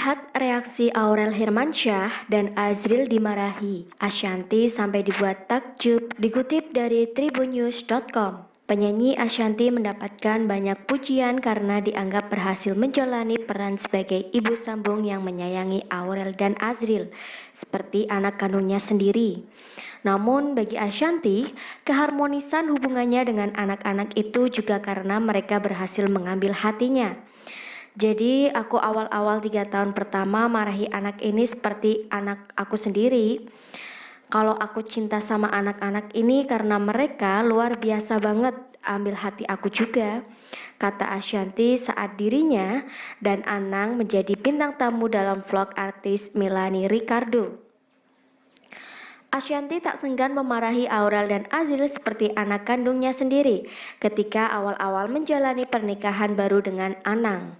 Lihat reaksi Aurel Hermansyah dan Azril dimarahi. Ashanty sampai dibuat takjub, dikutip dari tribunnews.com. Penyanyi Ashanty mendapatkan banyak pujian karena dianggap berhasil menjalani peran sebagai ibu sambung yang menyayangi Aurel dan Azril, seperti anak kandungnya sendiri. Namun bagi Ashanty, keharmonisan hubungannya dengan anak-anak itu juga karena mereka berhasil mengambil hatinya. Jadi aku awal-awal 3 tahun pertama marahi anak ini seperti anak aku sendiri. Kalau aku cinta sama anak-anak ini karena mereka luar biasa banget ambil hati aku juga, kata Ashanty saat dirinya dan Anang menjadi bintang tamu dalam vlog artis Melanie Ricardo. Ashanty tak segan memarahi Aurel dan Azril seperti anak kandungnya sendiri ketika awal-awal menjalani pernikahan baru dengan Anang.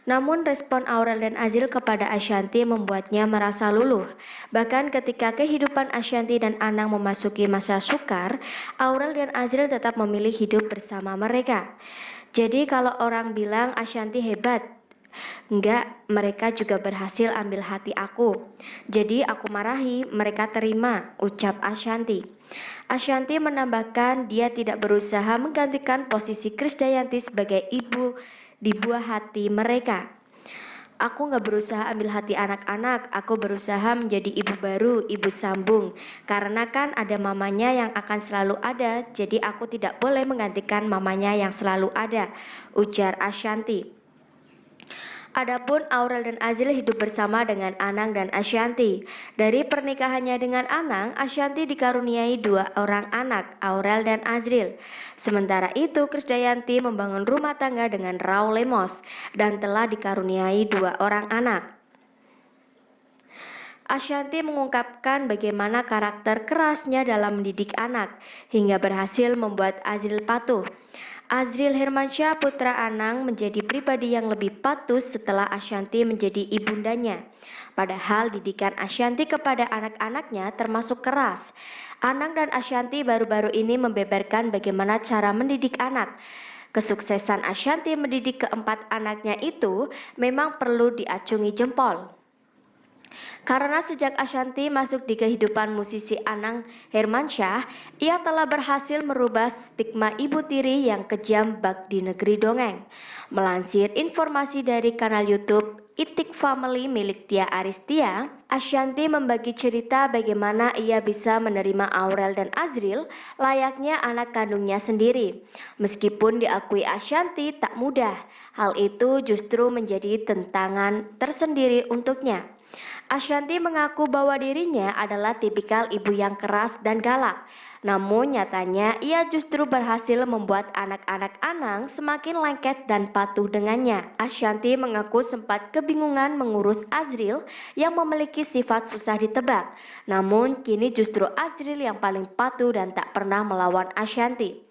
Namun respon Aurel dan Azril kepada Ashanty membuatnya merasa luluh. Bahkan ketika kehidupan Ashanty dan Anang memasuki masa sukar, Aurel dan Azril tetap memilih hidup bersama mereka. Jadi kalau orang bilang Ashanty hebat, enggak, mereka juga berhasil ambil hati aku. Jadi aku marahi, mereka terima, ucap Ashanty. Ashanty menambahkan dia tidak berusaha menggantikan posisi Krisdayanti sebagai ibu di buah hati mereka. Aku gak berusaha ambil hati anak-anak, aku berusaha menjadi ibu baru, ibu sambung. Karena kan ada mamanya yang akan selalu ada, jadi aku tidak boleh menggantikan mamanya yang selalu ada, ujar Ashanty. Adapun Aurel dan Azril hidup bersama dengan Anang dan Ashanty. Dari pernikahannya dengan Anang, Ashanty dikaruniai 2 orang anak, Aurel dan Azril. Sementara itu, Krisdayanti membangun rumah tangga dengan Raul Lemos dan telah dikaruniai 2 orang anak. Ashanty mengungkapkan bagaimana karakter kerasnya dalam mendidik anak, hingga berhasil membuat Azril patuh. Azril Hermansyah putra Anang menjadi pribadi yang lebih patuh setelah Ashanty menjadi ibundanya. Padahal didikan Ashanty kepada anak-anaknya termasuk keras. Anang dan Ashanty baru-baru ini membeberkan bagaimana cara mendidik anak. Kesuksesan Ashanty mendidik keempat anaknya itu memang perlu diacungi jempol. Karena sejak Ashanty masuk di kehidupan musisi Anang Hermansyah, ia telah berhasil merubah stigma ibu tiri yang kejam bak di negeri dongeng. Melansir informasi dari kanal YouTube Itik Family milik Tia Aristia, Ashanty membagi cerita bagaimana ia bisa menerima Aurel dan Azril layaknya anak kandungnya sendiri. Meskipun diakui Ashanty tak mudah, hal itu justru menjadi tantangan tersendiri untuknya. Ashanty mengaku bahwa dirinya adalah tipikal ibu yang keras dan galak. Namun nyatanya ia justru berhasil membuat anak-anak Anang semakin lengket dan patuh dengannya. Ashanty mengaku sempat kebingungan mengurus Azril yang memiliki sifat susah ditebak. Namun kini justru Azril yang paling patuh dan tak pernah melawan Ashanty.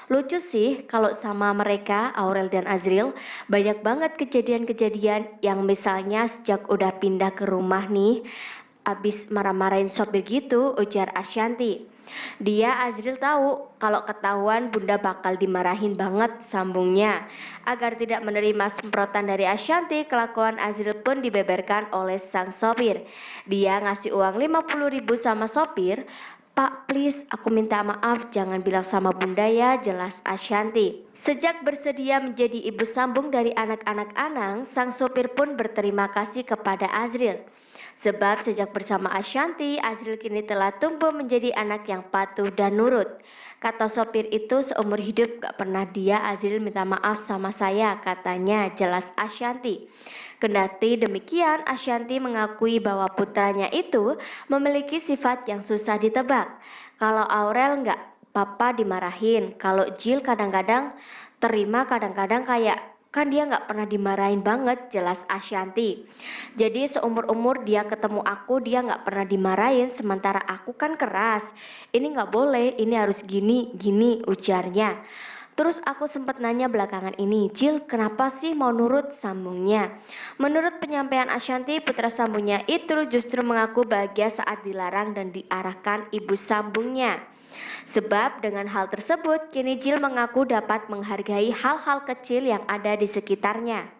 Lucu sih kalau sama mereka, Aurel dan Azril, banyak banget kejadian-kejadian yang misalnya sejak udah pindah ke rumah nih, abis marah-marahin sopir gitu, ujar Ashanty. Dia Azril tahu kalau ketahuan bunda bakal dimarahin banget, sambungnya. Agar tidak menerima semprotan dari Ashanty, kelakuan Azril pun dibeberkan oleh sang sopir. Dia ngasih uang 50.000 sama sopir. Pak, please, aku minta maaf, jangan bilang sama bunda ya, jelas Ashanty. Sejak bersedia menjadi ibu sambung dari anak-anak Anang, sang sopir pun berterima kasih kepada Azril. Sebab sejak bersama Ashanty, Azril kini telah tumbuh menjadi anak yang patuh dan nurut. Kata sopir itu, seumur hidup gak pernah dia Azril minta maaf sama saya, katanya, jelas Ashanty. Kendati demikian, Ashanty mengakui bahwa putranya itu memiliki sifat yang susah ditebak. Kalau Aurel enggak, papa dimarahin. Kalau Jill kadang-kadang terima, kadang-kadang kayak kan dia nggak pernah dimarahin banget, jelas Ashanty. Jadi seumur-umur dia ketemu aku, dia nggak pernah dimarahin, sementara aku kan keras. Ini nggak boleh, ini harus gini, ujarnya. Terus aku sempat nanya belakangan ini, Jill kenapa sih mau nurut, sambungnya. Menurut penyampaian Ashanty, putra sambungnya itu justru mengaku bahagia saat dilarang dan diarahkan ibu sambungnya. Sebab dengan hal tersebut, kini Jill mengaku dapat menghargai hal-hal kecil yang ada di sekitarnya.